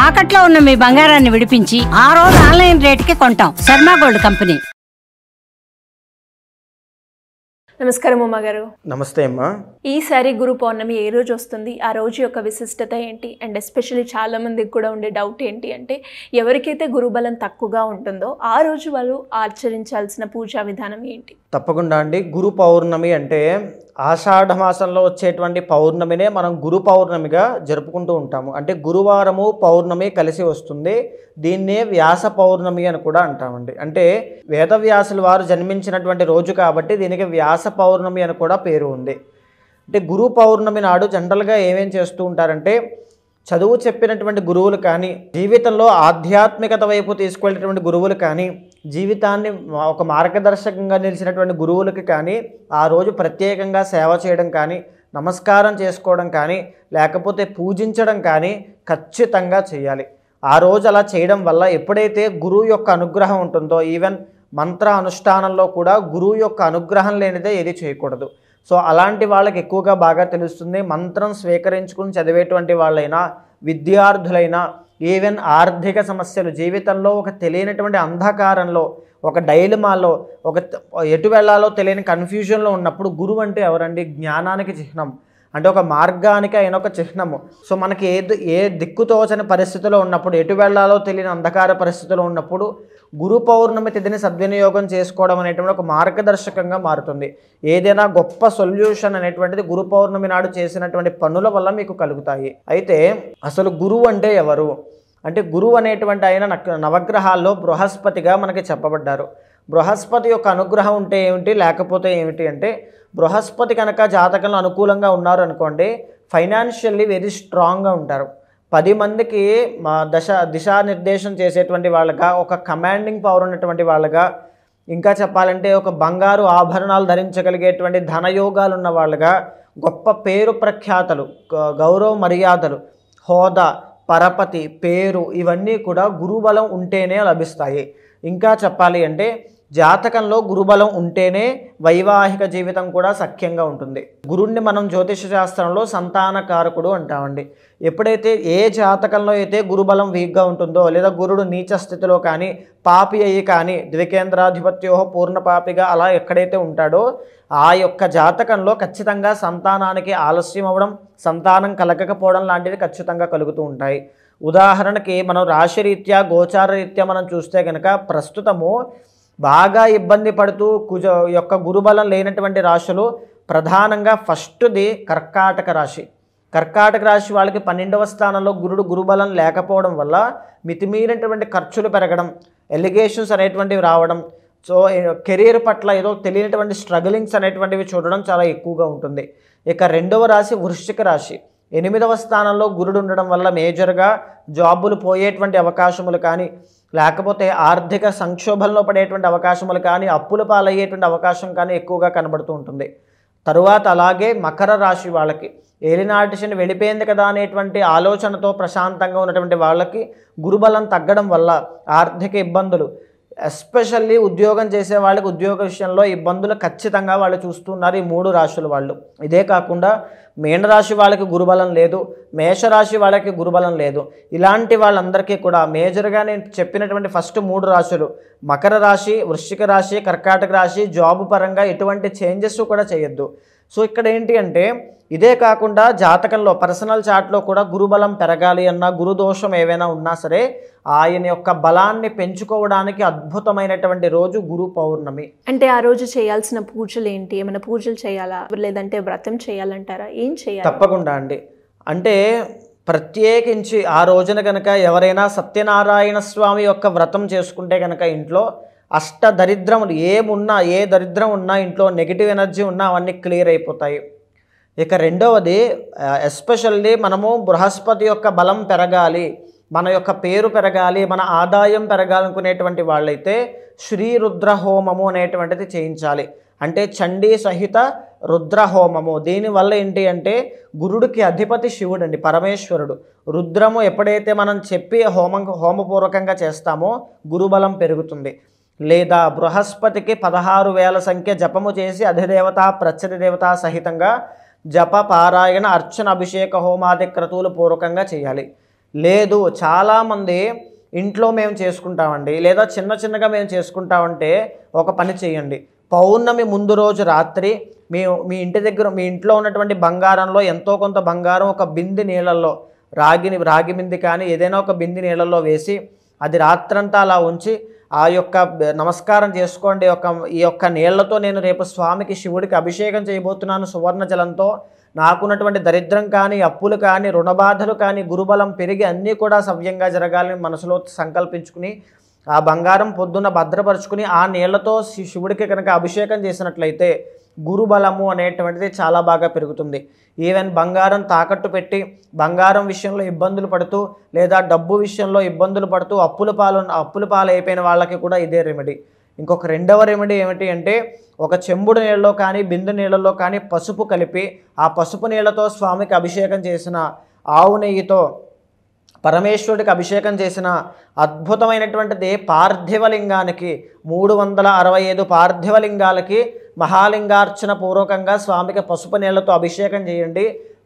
తాకట్లో ఉన్న మీ బంగారాన్ని విడిపించి ఆ రోజు ఆన్లైన్ రేటుకి కొంటాం. Sharma gold company. నమస్కారం ఉమా గారు. నమస్తే అమ్మా. ఈసారి గురు పౌర్ణమి ఏ రోజు వస్తుంది, ఆ రోజు యొక్క విశిష్టత ఏంటి, అండ్ ఎస్పెషల్లీ చాలా మందికి కూడా ఉండే డౌట్ ఏంటి అంటే ఎవరికైతే గురుబలం తక్కువగా ఉంటుందో ఆ రోజు వాళ్ళు ఆచరించాల్సిన పూజా విధానం ఏంటి? తప్పకుండా అండి. గురు పౌర్ణమి అంటే ఆషాఢ మాసంలో వచ్చేటువంటి పౌర్ణమినే మనం గురు పౌర్ణమిగా జరుపుకుంటూ ఉంటాము. అంటే గురువారము పౌర్ణమి కలిసి వస్తుంది. దీన్నే వ్యాస పౌర్ణమి అని కూడా అంటామండి. అంటే వేదవ్యాసుల వారు జన్మించినటువంటి రోజు కాబట్టి దీనికి వ్యాస పౌర్ణమి అని కూడా పేరు ఉంది. అంటే గురు పౌర్ణమి నాడు జనరల్గా ఏమేం చేస్తూ ఉంటారంటే చదువు చెప్పినటువంటి గురువులు కానీ, జీవితంలో ఆధ్యాత్మికత వైపు తీసుకెళ్ళేటువంటి గురువులు కానీ, జీవితాన్ని ఒక మార్గదర్శకంగా నిలిచినటువంటి గురువులకి కానీ ఆ రోజు ప్రత్యేకంగా సేవ చేయడం కానీ, నమస్కారం చేసుకోవడం కానీ, లేకపోతే పూజించడం కానీ ఖచ్చితంగా చేయాలి. ఆ రోజు అలా చేయడం వల్ల ఎప్పుడైతే గురువు యొక్క అనుగ్రహం ఉంటుందో, ఈవెన్ మంత్ర అనుష్ఠానంలో కూడా గురువు యొక్క అనుగ్రహం లేనిదే ఏది చేయకూడదు. సో అలాంటి వాళ్ళకి ఎక్కువగా బాగా తెలుస్తుంది. మంత్రం స్వీకరించుకుని చదివేటువంటి వాళ్ళైనా, విద్యార్థులైనా, ఈవెన్ ఆర్థిక సమస్యలు, జీవితంలో ఒక తెలియనటువంటి అంధకారంలో, ఒక డైలమాలో, ఒక ఎటు వెళ్ళాలో తెలియని కన్ఫ్యూజన్లో ఉన్నప్పుడు గురువు అంటే ఎవరండి? జ్ఞానానికి చిహ్నం. అంటే ఒక మార్గానికి అయిన ఒక చిహ్నము. సో మనకి ఏ దిక్కుతోచని పరిస్థితిలో ఉన్నప్పుడు, ఎటు వెళ్ళాలో తెలియని అంధకార పరిస్థితిలో ఉన్నప్పుడు గురు పౌర్ణమి తిథిని సద్వినియోగం చేసుకోవడం అనేటువంటి ఒక మార్గదర్శకంగా మారుతుంది. ఏదైనా గొప్ప సొల్యూషన్ అనేటువంటిది గురు పౌర్ణమి నాడు చేసినటువంటి పనుల వల్ల మీకు కలుగుతాయి. అయితే అసలు గురువు అంటే ఎవరు అంటే, గురువు అనేటువంటి ఆయన నవగ్రహాల్లో బృహస్పతిగా మనకి చెప్పబడ్డారు. బృహస్పతి యొక్క అనుగ్రహం ఉంటే ఏమిటి, లేకపోతే ఏమిటి అంటే, బృహస్పతి కనుక జాతకంలో అనుకూలంగా ఉన్నారు అనుకోండి, ఫైనాన్షియల్లీ వెరీ స్ట్రాంగ్గా ఉంటారు. 10 మందికి దిశానిర్దేశం చేసేటువంటి వాళ్ళగా, ఒక కమాండింగ్ పవర్ ఉన్నటువంటి వాళ్ళగా, ఇంకా చెప్పాలంటే ఒక బంగారు ఆభరణాలు ధరించగలిగేటువంటి ధనయోగాలు ఉన్న వాళ్ళగా, గొప్ప పేరు ప్రఖ్యాతలు, గౌరవ మర్యాదలు, హోదా, పరపతి, పేరు ఇవన్నీ కూడా గురుబలం ఉంటేనే లభిస్తాయి. ఇంకా చెప్పాలి అంటే జాతకంలో గురుబలం ఉంటేనే వైవాహిక జీవితం కూడా సఖ్యంగా ఉంటుంది. గురుణ్ణి మనం జ్యోతిష శాస్త్రంలో సంతానకారకుడు అంటామండి. ఎప్పుడైతే ఏ జాతకంలో అయితే గురుబలం వీక్గా ఉంటుందో, లేదా గురుడు నీచ స్థితిలో కానీ, పాపి అయ్యి కానీ, ద్వికేంద్రాధిపత్యో పూర్ణపాపిగా అలా ఎక్కడైతే ఉంటాడో ఆ యొక్క జాతకంలో ఖచ్చితంగా సంతానానికి ఆలస్యం అవ్వడం, సంతానం కలగకపోవడం లాంటివి ఖచ్చితంగా కలుగుతూ ఉంటాయి. ఉదాహరణకి మనం రాశిరీత్యా, గోచార రీత్యా మనం చూస్తే కనుక ప్రస్తుతము బాగా ఇబ్బంది పడుతూ కుజ యొక్క గురుబలం లేనటువంటి రాశులు ప్రధానంగా ఫస్ట్ది కర్కాటక రాశి. కర్కాటక రాశి వాళ్ళకి 12వ స్థానంలో గురుబలం లేకపోవడం వల్ల మితిమీరినటువంటి ఖర్చులు పెరగడం, ఎలిగేషన్స్ అనేటువంటివి రావడం, సో కెరీర్ పట్ల ఏదో తెలియనటువంటి స్ట్రగులింగ్స్ అనేటువంటివి చూడడం చాలా ఎక్కువగా ఉంటుంది. ఇక 2వ రాశి వృశ్చిక రాశి. 8వ స్థానంలో గురుడు ఉండడం వల్ల మేజర్గా జాబులు పోయేటువంటి అవకాశములు కానీ, లేకపోతే ఆర్థిక సంక్షోభంలో పడేటువంటి అవకాశములు కానీ, అప్పుల పాలయ్యేటువంటి అవకాశం కానీ ఎక్కువగా కనబడుతూ ఉంటుంది. తరువాత అలాగే మకర రాశి వాళ్ళకి ఏలినాటి శని వెళ్ళిపోయింది కదా అనేటువంటి ఆలోచనతో ప్రశాంతంగా ఉన్నటువంటి వాళ్ళకి గురుబలం తగ్గడం వల్ల ఆర్థిక ఇబ్బందులు, ఎస్పెషల్లీ ఉద్యోగం చేసే వాళ్ళకి ఉద్యోగ విషయంలో ఇబ్బందులు ఖచ్చితంగా వాళ్ళు చూస్తున్నారు ఈ 3 రాశుల వాళ్ళు. ఇదే కాకుండా మీనరాశి వాళ్ళకి గురుబలం లేదు, మేషరాశి వాళ్ళకి గురుబలం లేదు. ఇలాంటి వాళ్ళందరికీ కూడా మేజర్గా నేను చెప్పినటువంటి ఫస్ట్ 3 రాశులు, మకర రాశి, వృశ్చిక రాశి, కర్కాటక రాశి, జాబ్ పరంగా ఎటువంటి చేంజెస్ కూడా చేయొద్దు. సో ఇక్కడ ఏంటి అంటే, ఇదే కాకుండా జాతకంలో పర్సనల్ చార్ట్లో కూడా గురుబలం పెరగాలి అన్నా, గురుదోషం ఏవైనా ఉన్నా సరే ఆయన యొక్క బలాన్ని పెంచుకోవడానికి అద్భుతమైనటువంటి రోజు గురు పౌర్ణమి. అంటే ఆ రోజు చేయాల్సిన పూజలు ఏంటి? ఏమైనా పూజలు చేయాలా, లేదంటే వ్రతం చేయాలంటారా? ఏం చేయాలి? తప్పకుండా అండి. అంటే ప్రత్యేకించి ఆ రోజున కనుక ఎవరైనా సత్యనారాయణ స్వామి యొక్క వ్రతం చేసుకుంటే కనుక ఇంట్లో అష్ట దరిద్రములు ఏమున్నా, ఏ దరిద్రం ఉన్నా, ఇంట్లో నెగిటివ్ ఎనర్జీ ఉన్నా అవన్నీ క్లియర్ అయిపోతాయి. ఇక 2వది ఎస్పెషల్లీ మనము బృహస్పతి యొక్క బలం పెరగాలి, మన యొక్క పేరు పెరగాలి, మన ఆదాయం పెరగాలనుకునేటువంటి వాళ్ళైతే శ్రీ రుద్ర హోమము అనేటువంటిది చేయించాలి. అంటే చండీ సహిత రుద్ర హోమము. దీనివల్ల ఏంటి అంటే గురుడికి అధిపతి శివుడు అండి, పరమేశ్వరుడు. రుద్రము ఎప్పుడైతే మనం చెప్పి హోమపూర్వకంగా చేస్తామో గురుబలం పెరుగుతుంది. లేదా బృహస్పతికి 16,000 సంఖ్య జపము చేసి అధిదేవత ప్రత్యధి దేవత సహితంగా జప, పారాయణ, అర్చన, అభిషేక, హోమాది క్రతువులు పూర్వకంగా చేయాలి. లేదు చాలామంది ఇంట్లో మేము చేసుకుంటామండి, లేదా చిన్న చిన్నగా మేము చేసుకుంటామంటే ఒక పని చేయండి. పౌర్ణమి ముందు రోజు రాత్రి మీ ఇంటి దగ్గర మీ ఇంట్లో ఉన్నటువంటి బంగారంలో ఎంతో కొంత బంగారం ఒక బింది నీళ్ళల్లో రాగి బింది కానీ ఏదైనా ఒక బింది నీళ్ళల్లో వేసి అది రాత్రంతా అలా ఉంచి ఆ యొక్క నమస్కారం చేసుకోండి. ఈ యొక్క నీళ్లతో నేను రేపు స్వామికి శివుడికి అభిషేకం చేయబోతున్నాను సువర్ణ జలంతో. నాకున్నటువంటి దరిద్రం కానీ అప్పులు కానీ రుణబాధలు కానీ గురుబలం పెరిగి అన్నీ కూడా సవ్యంగా జరగాలని మనసులో సంకల్పించుకుని ఆ బంగారం పొద్దున్న భద్రపరుచుకుని ఆ నీళ్లతో శివుడికి కనుక అభిషేకం చేసినట్లయితే గురుబలము అనేటువంటిది చాలా బాగా పెరుగుతుంది. ఈవెన్ బంగారం తాకట్టు పెట్టి బంగారం విషయంలో ఇబ్బందులు పడుతూ లేదా డబ్బు విషయంలో ఇబ్బందులు పడుతూ అప్పుల పాలు అయిపోయిన వాళ్ళకి కూడా ఇదే రెమెడీ. ఇంకొక రెండవ రెమెడీ ఏమిటి అంటే ఒక చెంబుడు నీళ్ళలో కానీ బిందె నీళ్ళలో కానీ పసుపు కలిపి ఆ పసుపు నీళ్ళతో స్వామికి అభిషేకం చేసిన ఆవు నెయ్యితో పరమేశ్వరుడికి అభిషేకం చేసిన అద్భుతమైనటువంటిది పార్థివలింగానికి 365 పార్థివలింగాలకి మహాలింగార్చన పూర్వకంగా స్వామికి పసుపు నీళ్లతో అభిషేకం చేయండి.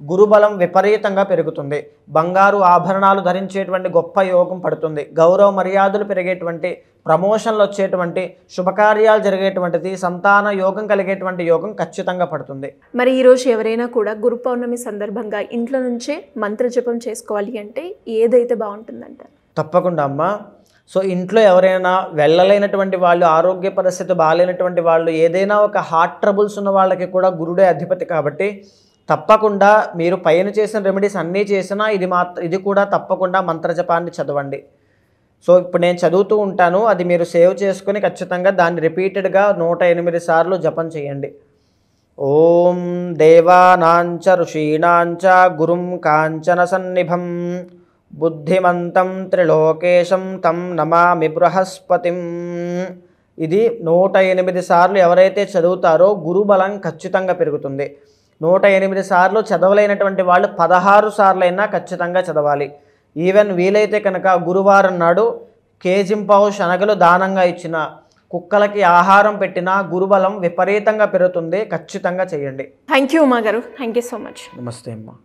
గురుబలం విపరీతంగా పెరుగుతుంది. బంగారు ఆభరణాలు ధరించేటువంటి గొప్ప యోగం పడుతుంది. గౌరవ మర్యాదలు పెరిగేటువంటి, ప్రమోషన్లు వచ్చేటువంటి, శుభకార్యాలు జరిగేటువంటిది, సంతాన యోగం కలిగేటువంటి యోగం ఖచ్చితంగా పడుతుంది. మరి ఈరోజు ఎవరైనా కూడా గురు పౌర్ణమి సందర్భంగా ఇంట్లో నుంచే మంత్రజపం చేసుకోవాలి అంటే ఏదైతే బాగుంటుందంట? తప్పకుండా అమ్మ. సో ఇంట్లో ఎవరైనా వెళ్ళలేనటువంటి వాళ్ళు, ఆరోగ్య పరిస్థితి బాగాలేనటువంటి వాళ్ళు, ఏదైనా ఒక హార్ట్ ట్రబుల్స్ ఉన్న వాళ్ళకి కూడా గురుడే అధిపతి కాబట్టి తప్పకుండా మీరు పైన చేసిన రెమెడీస్ అన్నీ చేసినా ఇది కూడా తప్పకుండా మంత్రజపాన్ని చదవండి. సో ఇప్పుడు నేను చదువుతూ ఉంటాను, అది మీరు సేవ్ చేసుకొని ఖచ్చితంగా దాన్ని రిపీటెడ్గా 108 సార్లు జపం చేయండి. ఓం దేవానాంచ ఋషీణాంచ గురుం కాంచన సన్నిభం బుద్ధిమంతం త్రిలోకేశం తం నమామి బృహస్పతిం. ఇది 108 సార్లు ఎవరైతే చదువుతారో గురుబలం ఖచ్చితంగా పెరుగుతుంది. 108 సార్లు చదవలేనటువంటి వాళ్ళు 16 సార్లైనా ఖచ్చితంగా చదవాలి. ఈవెన్ వీలైతే కనుక గురువారం నాడు కేజింపావు శనగలు దానంగా ఇచ్చిన, కుక్కలకి ఆహారం పెట్టినా గురుబలం విపరీతంగా పెరుగుతుంది. ఖచ్చితంగా చేయండి. థ్యాంక్ యూ ఉమా గారు. Thank you so much. నమస్తే అమ్మా.